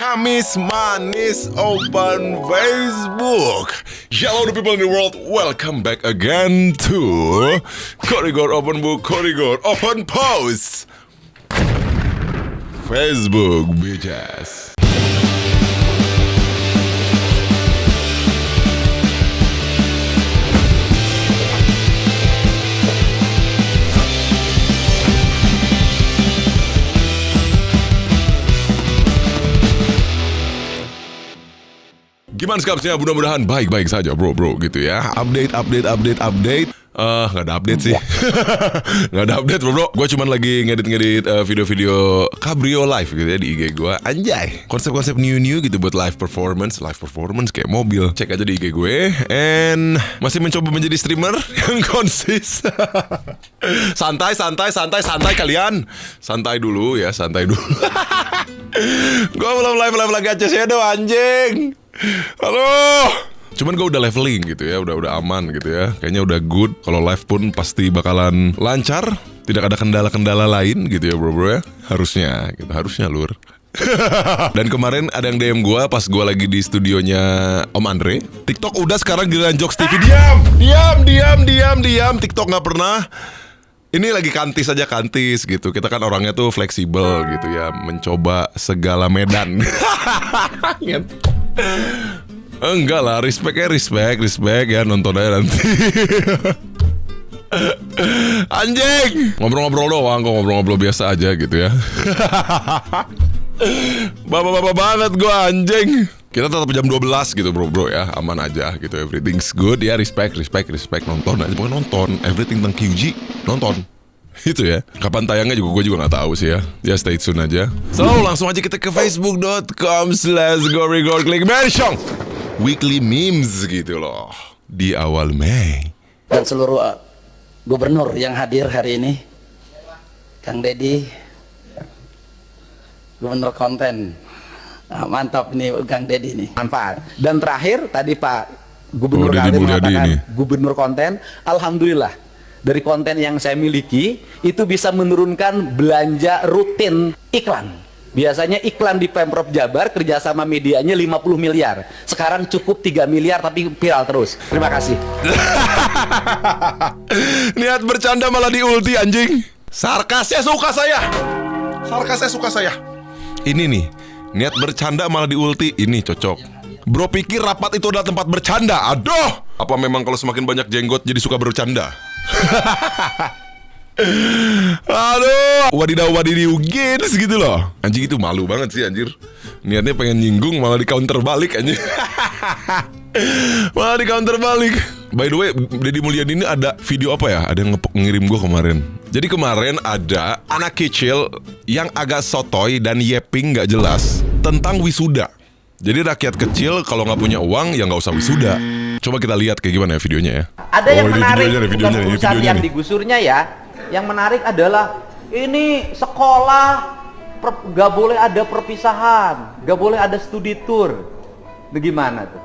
Kamis Manis Open Facebook. Hello the people in the world. Welcome back again to Korigor Open Book, Korigor Open Post Facebook bitches. Gimana skapsnya? Mudah-mudahan baik-baik saja bro gitu ya. Update. Nggak ada update sih. Nggak ada update bro. Gue cuman lagi ngedit video-video Cabrio live gitu ya di IG gue. Anjay, konsep-konsep new gitu buat live performance kayak mobil. Cek aja di IG gue. And masih mencoba menjadi streamer yang konsis. Santai kalian. Santai dulu. Gue belum live lagi aja sih aduh anjing. Halo. Cuman gue udah leveling gitu ya, udah aman gitu ya. Kayaknya udah good. Kalau live pun pasti bakalan lancar, tidak ada kendala-kendala lain gitu ya bro ya. Harusnya lur. Dan kemarin ada yang DM gue pas gue lagi di studionya Om Andre. TikTok udah, sekarang giliran Jokes TV. Diam. TikTok nggak pernah. Ini lagi kantis gitu. Kita kan orangnya tuh fleksibel gitu ya, mencoba segala medan. Enggak lah, respect ya, nonton aja nanti. Anjing, ngobrol-ngobrol doang, kok ngobrol biasa aja gitu ya. Bapak-bapak banget gue anjing. Kita tetap jam 12 gitu bro ya, aman aja gitu, everything's good ya, respect, nonton aja, pokoknya nonton, everything tentang QG, nonton. Itu ya, kapan tayangnya gue juga nggak tahu sih ya. Ya stay tune aja. So langsung aja kita ke facebook.com/gorigor, klik mention weekly memes gitu loh di awal Mei. Dan seluruh gubernur yang hadir hari ini, Kang Deddy, gubernur konten. Mantap nih Kang Deddy nih, manfaat. Dan terakhir tadi Pak Gubernur Kali mengatakan gubernur konten, alhamdulillah dari konten yang saya miliki itu bisa menurunkan belanja rutin iklan. Biasanya iklan di Pemprov Jabar kerjasama medianya 50 miliar. Sekarang cukup 3 miliar tapi viral terus. Terima kasih. Niat bercanda malah diulti anjing. Sarkasnya suka saya. Ini nih, niat bercanda malah diulti. Ini cocok. Bro pikir rapat itu adalah tempat bercanda. Aduh, apa memang kalau semakin banyak jenggot jadi suka bercanda? Aduh, wadidaw gigs gitu loh. Anjing itu malu banget sih anjir. Niatnya pengen nyinggung malah di counter balik anjing. By the way, Deddy Mulyadi ini ada video apa ya? Ada yang ngirim gue kemarin. Jadi kemarin ada anak kecil yang agak sotoy dan yeping gak jelas tentang wisuda. Jadi rakyat kecil kalau gak punya uang ya gak usah wisuda. Coba kita lihat kayak gimana ya videonya ya. Ada yang menarik, bukan urusan yang nih. digusurnya ya. Yang menarik adalah ini sekolah gak boleh ada perpisahan, gak boleh ada studi tour. Bagaimana tuh?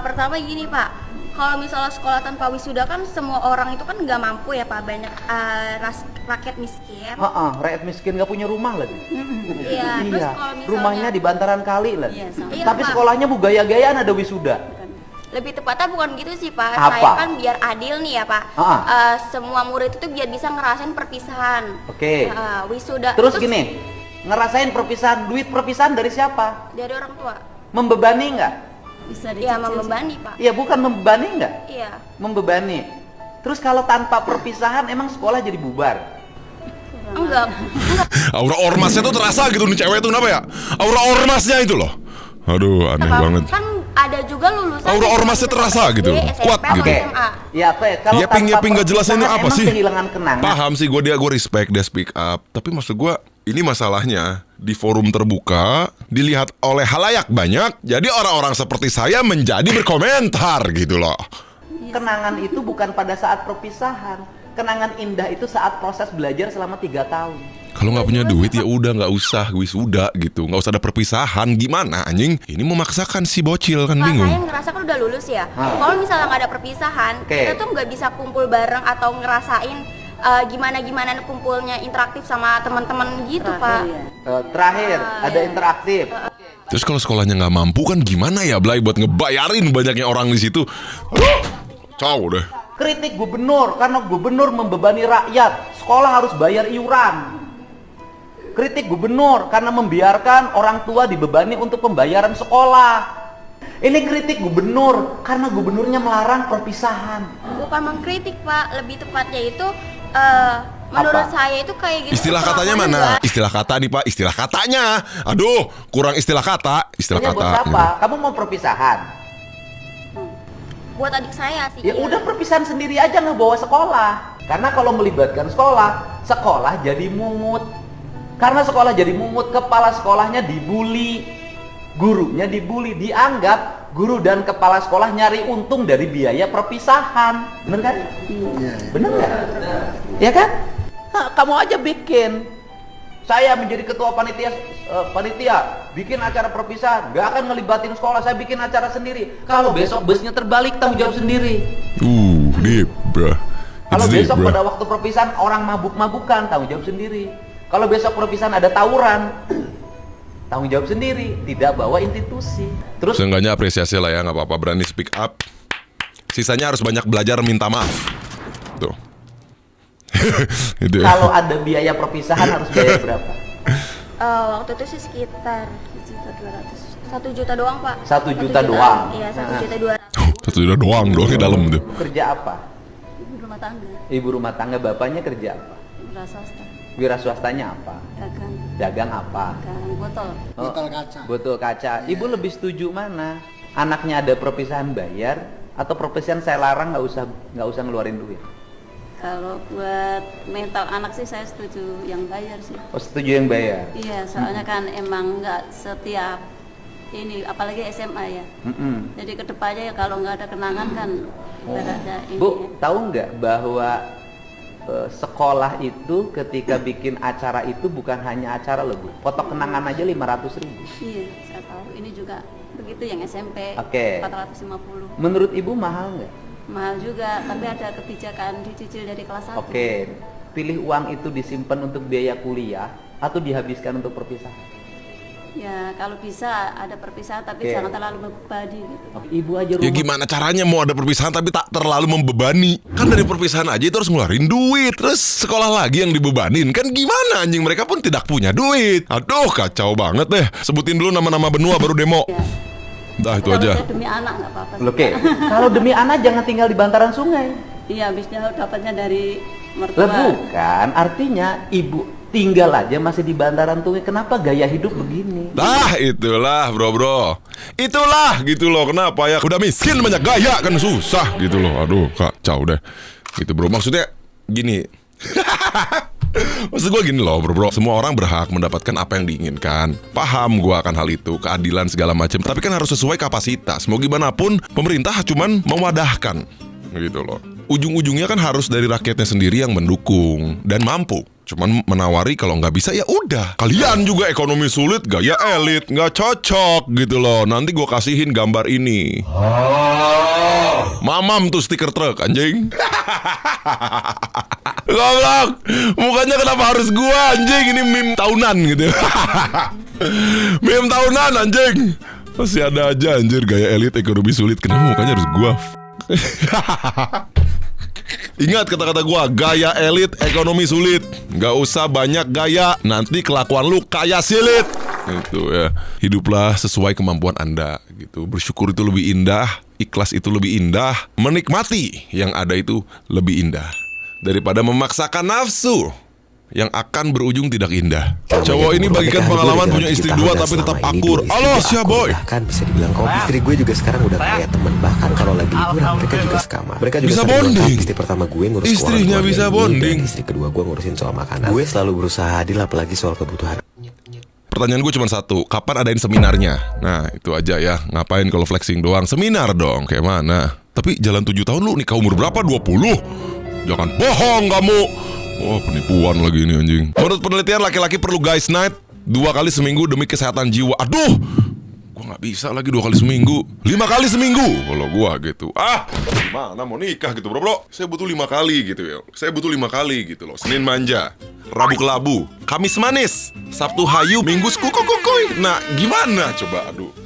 Pertama gini Pak, kalau misalnya sekolah tanpa wisuda kan semua orang itu kan nggak mampu ya Pak, banyak rakyat miskin. Rakyat miskin gak punya rumah lagi. Iya. Terus kalau misalnya rumahnya di bantaran kali lagi. Iya, tapi Pak, sekolahnya gaya-gayaan ada wisuda. lebih tepatnya bukan gitu sih Pak. Apa? Saya kan biar adil nih ya Pak. Semua murid itu biar bisa ngerasain perpisahan. Oke. Wisuda. Terus gini, ngerasain perpisahan, duit perpisahan dari siapa? Dari orang tua. Membebani nggak? Bisa ya membebani Pak. Iya, bukan membebani nggak? Iya. Membebani. Terus kalau tanpa perpisahan emang sekolah jadi bubar? Enggak. Aura ormasnya tuh terasa gitu nih cewek tuh, kenapa ya? Aura ormasnya itu loh. Aduh, aneh banget. Kan ada juga lulusan aura ormasnya terasa gitu, kuat gitu. Ya, kalau yeping gak jelasnya ini apa sih? Kehilangan kenangan. Paham sih gue respect dia speak up. Tapi maksud gue ini masalahnya di forum terbuka, dilihat oleh halayak banyak. Jadi orang-orang seperti saya menjadi berkomentar gitu loh. Kenangan itu bukan pada saat perpisahan. Kenangan indah itu saat proses belajar selama 3 tahun. Kalau nggak punya duit ya udah nggak usah wisuda gitu, nggak usah ada perpisahan. Gimana anjing? Ini memaksakan si bocil kan, bingung. Saya ngerasa kan udah lulus ya. Kalau misalnya nggak ada perpisahan, kita tuh nggak bisa kumpul bareng atau ngerasain gimana kumpulnya interaktif sama teman-teman gitu Pak. Terakhir ada interaktif. Terus kalau sekolahnya nggak mampu kan gimana ya Blay buat ngebayarin banyaknya orang di situ? Cow deh. Kritik gubernur karena gubernur membebani rakyat, sekolah harus bayar iuran. Kritik gubernur karena membiarkan orang tua dibebani untuk pembayaran sekolah. Ini kritik gubernur karena gubernurnya melarang perpisahan. Bukan mengkritik Pak, lebih tepatnya itu menurut saya itu kayak gitu. Istilah katanya mana? Istilah kata nih Pak, istilah katanya. Aduh, kurang istilah kata. Istilah kata. Buat apa? Kamu mau perpisahan? Buat adik saya sih. Ya udah perpisahan sendiri aja, nggak bawa sekolah. Karena kalau melibatkan sekolah, sekolah jadi mungut. Karena sekolah jadi mungut, kepala sekolahnya dibully, gurunya dibully, dianggap guru dan kepala sekolah nyari untung dari biaya perpisahan. Bener kan? Iya. Bener nggak? Ya kan? Nah, kamu aja bikin. Saya menjadi ketua panitia bikin acara perpisahan, nggak akan ngelibatin sekolah, saya bikin acara sendiri. Kalau besok busnya terbalik, tanggung jawab sendiri. Deep, bro. Kalau besok pada waktu perpisahan orang mabuk-mabukan, tanggung jawab sendiri. Kalau besok perpisahan ada tawuran, tanggung jawab sendiri, tidak bawa institusi. Terus seenggaknya apresiasi lah ya, nggak apa-apa, berani speak up. Sisanya harus banyak belajar minta maaf. Tuh. Itu ya. Kalau ada biaya perpisahan harus bayar berapa? Waktu itu sih sekitar 1 juta doang Pak. 1 juta doang? Iya, 1.200.000. 1 juta doang di dalam tuh. Kerja apa? Ibu rumah tangga. Ibu rumah tangga, bapaknya kerja apa? Wira swasta. Wira swastanya apa? Dagang. Dagang apa? Dagang botol. Botol kaca. Botol kaca. Ibu lebih setuju mana? Anaknya ada perpisahan bayar atau perpisahan saya larang nggak usah ngeluarin duit? Kalau buat mental anak sih saya setuju yang bayar sih. Oh, setuju yang bayar? Iya, soalnya kan emang nggak setiap ini, apalagi SMA ya. Jadi kedepannya ya kalau nggak ada kenangan kan berada ini. Bu, tahu nggak bahwa sekolah itu ketika bikin acara itu bukan hanya acara loh Bu, foto kenangan aja 500.000. Iya, saya tahu. Ini juga begitu yang SMP. Oke. 450. Menurut Ibu mahal nggak? Mahal juga, tapi ada kebijakan dicicil dari kelas 1. Oke. Pilih uang itu disimpan untuk biaya kuliah atau dihabiskan untuk perpisahan? Ya, kalau bisa ada perpisahan tapi jangan terlalu membebani gitu. Ibu aja Ya gimana caranya mau ada perpisahan tapi tak terlalu membebani? Kan dari perpisahan aja itu harus ngeluarin duit. Terus sekolah lagi yang dibebanin. Kan gimana anjing, mereka pun tidak punya duit. Aduh kacau banget deh. Sebutin dulu nama-nama benua baru demo. Ya. Dah itu Kalau aja. demi anak nggak apa-apa. Oke. Kalau demi anak jangan tinggal di bantaran sungai. Iya, habisnya dapatnya dari mertua. Lah bukan, artinya ibu tinggal aja masih di bantaran sungai. Kenapa gaya hidup begini? Dah itulah bro. Itulah gitu loh. Kenapa ya? Udah miskin banyak gaya kan susah gitu loh. Aduh kacau deh. Gitu bro. Maksudnya gini. Maksud gue gini loh bro, semua orang berhak mendapatkan apa yang diinginkan. Paham gue akan hal itu, keadilan segala macam. Tapi kan harus sesuai kapasitas. Mau gimana pun pemerintah cuman mewadahkan gitu loh. Ujung-ujungnya kan harus dari rakyatnya sendiri yang mendukung dan mampu. Cuman menawari kalau nggak bisa ya udah. Kalian juga ekonomi sulit, gaya elit, nggak cocok gitu loh. Nanti gue kasihin gambar ini. Mamam tuh stiker truk anjing. Goblok, mukanya kenapa harus gua anjing, ini meme tahunan gitu. Meme tahunan anjing. Masih ada aja anjir gaya elit ekonomi sulit, kenapa mukanya harus gua? Ingat kata-kata gua, gaya elit ekonomi sulit. Gak usah banyak gaya, nanti kelakuan lu kaya silit. Itu ya. Hiduplah sesuai kemampuan Anda gitu. Bersyukur itu lebih indah, ikhlas itu lebih indah, menikmati yang ada itu lebih indah daripada memaksakan nafsu yang akan berujung tidak indah. Cowok ini bagikan pengalaman punya istri 2 tapi tetap akur. Halo siap boy. Bahkan bisa dibilang kalau istri gue juga sekarang udah kayak teman. Bahkan kalau lagi liburan mereka juga sekamar. Mereka juga bisa sering bonding. lengkap. Istri pertama gue ngurus Istrinya keuangan bisa keluarga bonding. dan istri kedua gue ngurusin soal makanan. Gue selalu berusaha adil apalagi soal kebutuhan. Pertanyaan gue cuma satu, kapan adain seminarnya? Nah itu aja ya, ngapain kalau flexing doang? Seminar dong, kayak mana? Tapi jalan 7 tahun lu nikah umur berapa? 20? Jangan bohong kamu. Wah penipuan lagi ini anjing. Menurut penelitian laki-laki perlu guys night 2 kali seminggu demi kesehatan jiwa. Aduh, Gue nggak bisa lagi 2 kali seminggu, 5 kali seminggu kalau gue gitu. Mana mau nikah gitu bro. Saya butuh 5 kali gitu ya. Saya butuh 5 kali gitu loh. Senin manja, Rabu kelabu, Kamis manis, Sabtu hayu, Minggu kukukukuy. Nah gimana coba, aduh.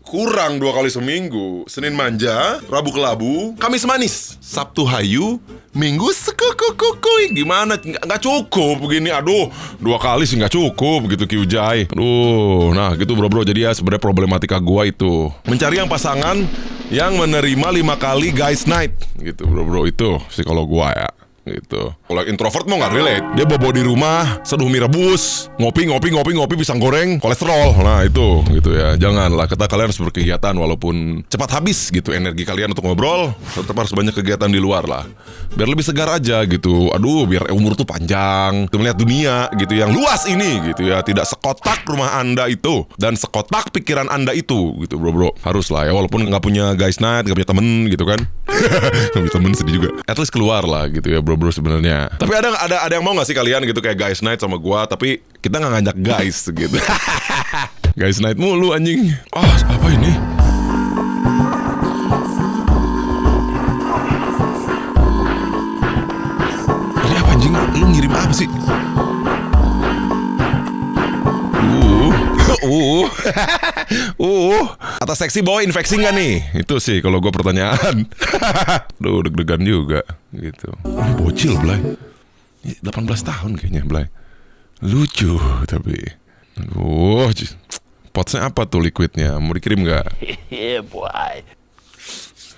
Kurang 2 kali seminggu. Senin manja, Rabu kelabu, Kamis manis, Sabtu hayu, Minggu sekukukukuy. Gimana? Nggak cukup begini. Aduh, 2 kali sih nggak cukup gitu Ki Ujai. Aduh, nah gitu bro. Jadi ya sebenarnya problematika gua itu mencari yang pasangan yang menerima 5 kali guys night gitu bro. Itu sih kalau gua ya. Gitu. Kalau introvert mau nggak relate. Dia bobo di rumah, seduh mie rebus, ngopi, pisang goreng, kolesterol. Nah itu, gitu ya. Janganlah, kalian harus berkegiatan walaupun cepat habis gitu energi kalian untuk ngobrol. Tetap harus banyak kegiatan di luar lah. Biar lebih segar aja gitu. Aduh, biar umur tuh panjang. Tuh melihat dunia gitu yang luas ini gitu ya. Tidak sekotak rumah Anda itu dan sekotak pikiran Anda itu gitu bro. Harus lah ya, walaupun nggak punya guys night, nggak punya temen gitu kan. Nggak punya temen sedih juga. At least keluar lah gitu ya bro sebenarnya. Tapi ada yang mau nggak sih kalian gitu kayak guys night sama gua, tapi kita nggak ngajak guys gitu. Guys night mulu anjing. Apa ini? Ini apa anjing? Lu ngirim apa sih? Atas seksi bawah infeksi nggak nih? Itu sih kalau gue pertanyaan. Duh, deg-degan juga gitu. Ini bocil Blay, 18 tahun kayaknya Blay. Lucu tapi potsnya apa tuh liquidnya? Mau dikirim nggak?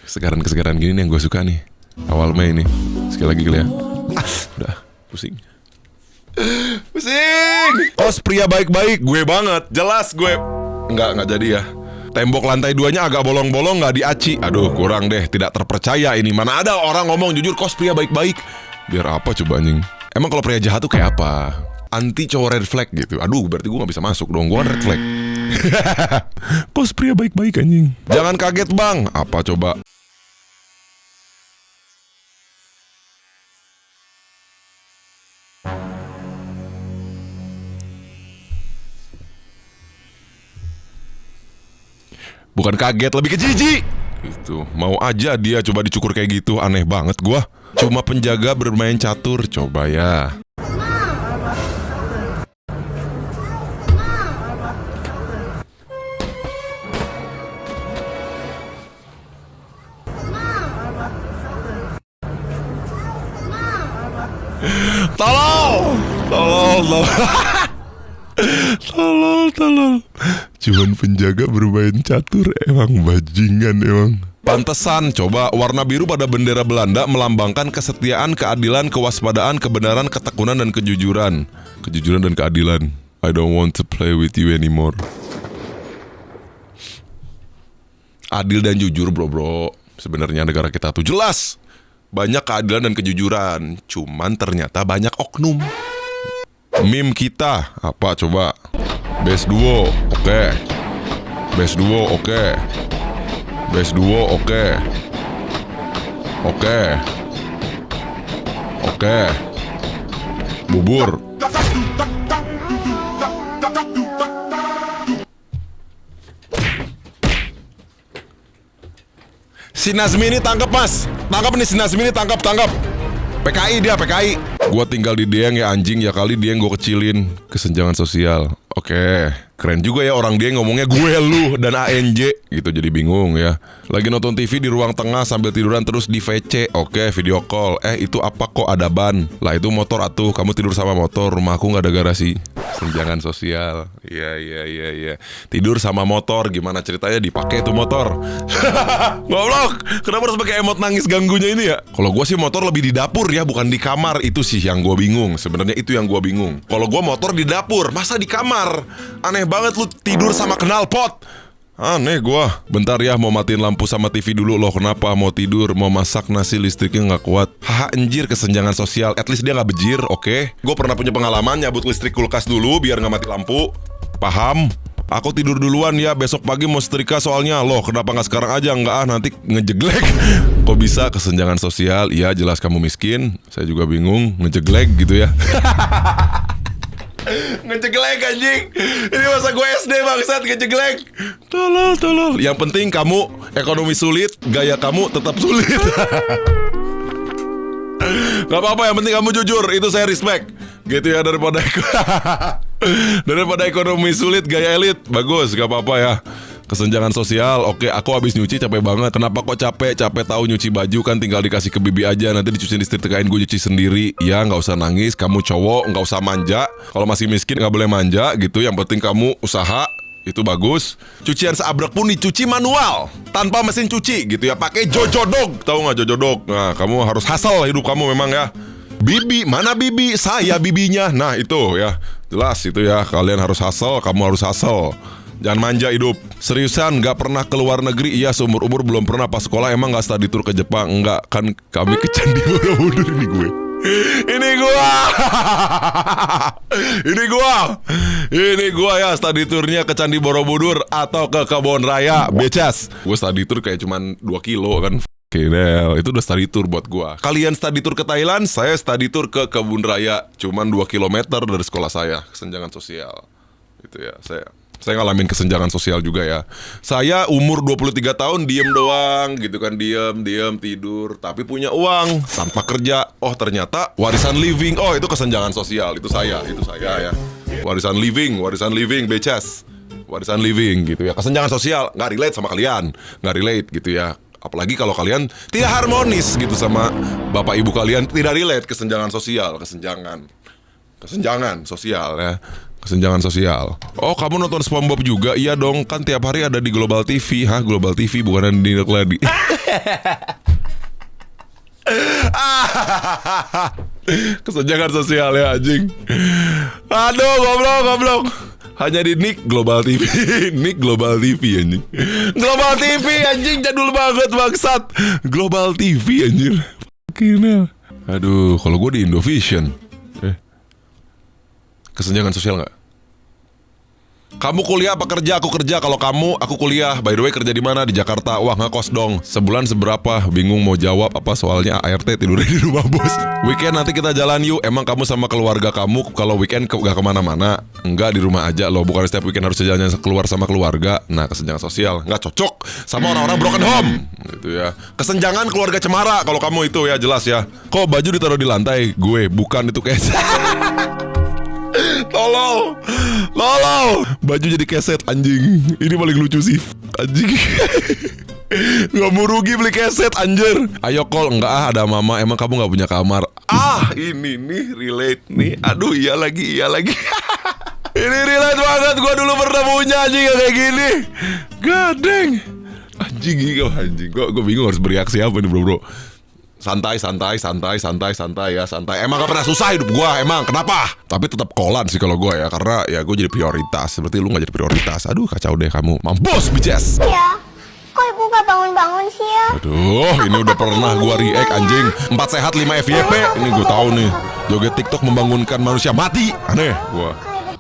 Kesegaran gini nih yang gue suka nih. Awal Mei nih. Sekali lagi kali ya. Udah pusing. Kos pria baik-baik, gue banget. Jelas gue Nggak jadi ya. Tembok lantai 2-nya agak bolong-bolong, nggak diaci. Aduh kurang deh, tidak terpercaya ini. Mana ada orang ngomong jujur kos pria baik-baik. Biar apa coba anjing? Emang kalau pria jahat tuh kayak apa? Anti cowok red flag gitu. Aduh berarti gue gak bisa masuk dong, gue red flag. Kos pria baik-baik anjing. Jangan kaget bang. Apa coba? Bukan kaget, lebih ke jijik. Gitu. Mau aja dia coba dicukur kayak gitu. Aneh banget gua. Cuma penjaga bermain catur. Coba ya. Tolol. Cuman penjaga bermain catur. Emang bajingan emang. Pantesan, coba warna biru pada bendera Belanda melambangkan kesetiaan, keadilan, kewaspadaan, kebenaran, ketekunan, dan kejujuran. Kejujuran dan keadilan. I don't want to play with you anymore. Adil dan jujur bro. Sebenarnya negara kita tuh jelas banyak keadilan dan kejujuran. Cuman ternyata banyak oknum. Meme kita apa coba? Base duo, oke. Base duo, oke. Base duo, oke. Oke. Bubur. Si Nazmi ini tangkap mas. Tangkap nih si Nazmi ini, tangkap. PKI dia, PKI. Gua tinggal di Dieng ya anjing, ya kali Dieng gue kecilin. Kesenjangan sosial. Oke, keren juga ya orang Dieng ngomongnya gue, lu, dan ANJ gitu, jadi bingung ya. Lagi nonton TV di ruang tengah sambil tiduran terus di VC. Oke, video call. Itu apa kok ada ban? Lah itu motor atuh, kamu tidur sama motor, rumahku gak ada garasi. Kesenjangan sosial. Iya. Tidur sama motor, gimana ceritanya dipakai tuh motor? Goblok, kenapa harus pakai emot nangis ganggunya ini ya? Kalau gue sih motor lebih di dapur ya, bukan di kamar. Itu sih yang gue bingung. Sebenarnya itu yang gue bingung. Kalau gue motor di dapur, masa di kamar? Aneh banget lu tidur sama knalpot. Aneh gua. Bentar ya, mau matiin lampu sama TV dulu loh. Kenapa? Mau tidur, mau masak nasi, listriknya gak kuat. Haha, anjir, kesenjangan sosial. At least dia gak bejir, oke? Gue pernah punya pengalaman nyabut listrik kulkas dulu biar gak mati lampu. Paham? Aku tidur duluan ya, besok pagi mau setrika soalnya. Loh, kenapa gak sekarang aja? Enggak nanti ngejeglek. Kok bisa kesenjangan sosial? Iya, jelas kamu miskin. Saya juga bingung, ngejeglek gitu ya. Ngeceglek anjing. Ini masa gue SD bangsat ngeceglek. Tolol. Yang penting kamu ekonomi sulit, gaya kamu tetap sulit. Gak apa-apa, yang penting kamu jujur, itu saya respect. Gitu ya, daripada ekonomi sulit, gaya elit. Bagus, gak apa-apa ya. Kesenjangan sosial, oke, aku habis nyuci capek banget. Kenapa kok capek? Capek tahu nyuci baju kan tinggal dikasih ke bibi aja. Nanti dicuci disetrikain, gue cuci sendiri. Ya gak usah nangis, kamu cowok gak usah manja. Kalau masih miskin gak boleh manja gitu. Yang penting kamu usaha, itu bagus. Cucian seabrek pun dicuci manual tanpa mesin cuci gitu ya. Pakai Jojo Dog, tahu nggak Jojo Dog? Nah, kamu harus hustle hidup kamu memang ya. Bibi, mana bibi? Saya bibinya. Nah itu ya, jelas itu ya. Kalian harus hustle, kamu harus hustle. Jangan manja hidup. Seriusan gak pernah keluar negeri? Iya, seumur-umur belum pernah. Pas sekolah emang gak study tour ke Jepang? Enggak, kan kami ke Candi Borobudur. Ini gua ya study tournya ke Candi Borobudur atau ke Kebon Raya Becas. Gue study tour kayak cuman 2 kilo kan. Kinel, itu udah study tour buat gua. Kalian study tour ke Thailand, saya study tour ke Kebun Raya, cuman 2 kilometer dari sekolah saya. Kesenjangan sosial. Itu ya, saya ngalamin kesenjangan sosial juga ya. Saya umur 23 tahun diem doang gitu kan, diem tidur, tapi punya uang tanpa kerja. Oh ternyata warisan living. Oh itu kesenjangan sosial. Itu saya ya. Warisan living Becas. Warisan living gitu ya. Kesenjangan sosial, nggak relate sama kalian, nggak relate gitu ya. Apalagi kalau kalian tidak harmonis gitu sama bapak ibu kalian, tidak relate. Kesenjangan sosial, kesenjangan sosial ya. Kesenjangan sosial. Oh kamu nonton SpongeBob juga? Iya dong, kan tiap hari ada di Global TV. Hah, Global TV bukan di Nickelodeon. Kesenjangan sosial ya anjing. Aduh goblok. Hanya di Nick Global TV. Nick Global TV anjing. Global TV anjing jadul banget bangsat. Global TV anjir. Gila. Aduh, kalau gue di Indovision. Kesenjangan sosial gak? Kamu kuliah apa kerja? Aku kerja. Kalau kamu, aku kuliah. By the way, kerja di mana? Di Jakarta. Wah, ngekos dong. Sebulan seberapa? Bingung mau jawab apa soalnya ART tidurnya di rumah bos. Weekend nanti kita jalan yuk. Emang kamu sama keluarga kamu kalau weekend gak kemana-mana? Enggak, di rumah aja loh. Bukan setiap weekend harus jalan keluar sama keluarga. Nah, kesenjangan sosial nggak cocok sama orang-orang broken home. Gitu ya. Kesenjangan keluarga cemara. Kalau kamu itu ya jelas ya. Kok baju ditaruh di lantai? Gue bukan itu kayak. Tolol. Baju jadi keset anjing. Ini paling lucu sih anjing. Gak mau rugi beli keset anjir. Ayo call. Enggak ada mama. Emang kamu gak punya kamar? Ini nih relate nih. Aduh iya lagi. Ini relate banget. Gue dulu pernah punya anjing kayak gini. Gadeng. Anjing. Gue bingung harus bereaksi apa nih bro. Santai ya. Emang gak pernah susah hidup gue, emang kenapa? Tapi tetap kolan sih kalau gue ya, karena ya gue jadi prioritas. Seperti lu gak jadi prioritas. Aduh kacau deh kamu. Mampus bitches. Ya, kok ibu gak bangun-bangun sih ya? Aduh, ini udah pernah gue react anjing. 4 sehat 5 FYP. Ini gue tahu nih. Joget TikTok membangunkan manusia mati. Aneh gue.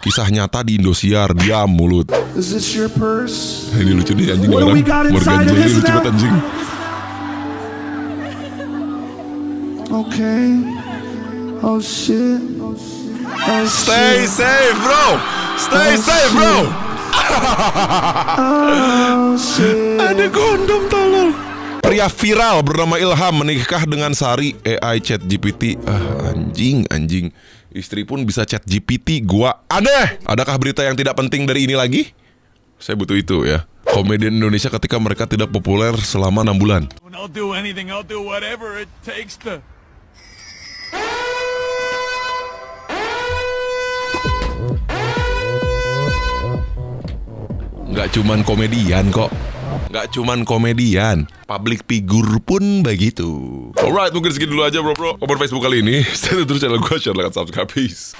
Kisah nyata di Indosiar. Diam mulut. Ini lucu nih anjing. Morgan J ini lucu banget anjing. Okay. Oh shit. Stay safe, bro. Ada kondom tolong. Pria viral bernama Ilham menikah dengan Sari AI chat GPT. Anjing. Istri pun bisa chat GPT. Gua aneh. Adakah berita yang tidak penting dari ini lagi? Saya butuh itu ya. Komedian Indonesia ketika mereka tidak populer selama 6 bulan. I'll do anything. I'll do whatever it takes to. Gak cuman komedian kok. Public figure pun begitu. Alright, mungkin segitu dulu aja bro. Open Facebook kali ini. Stay terus channel gue, share, like, subscribe. Peace.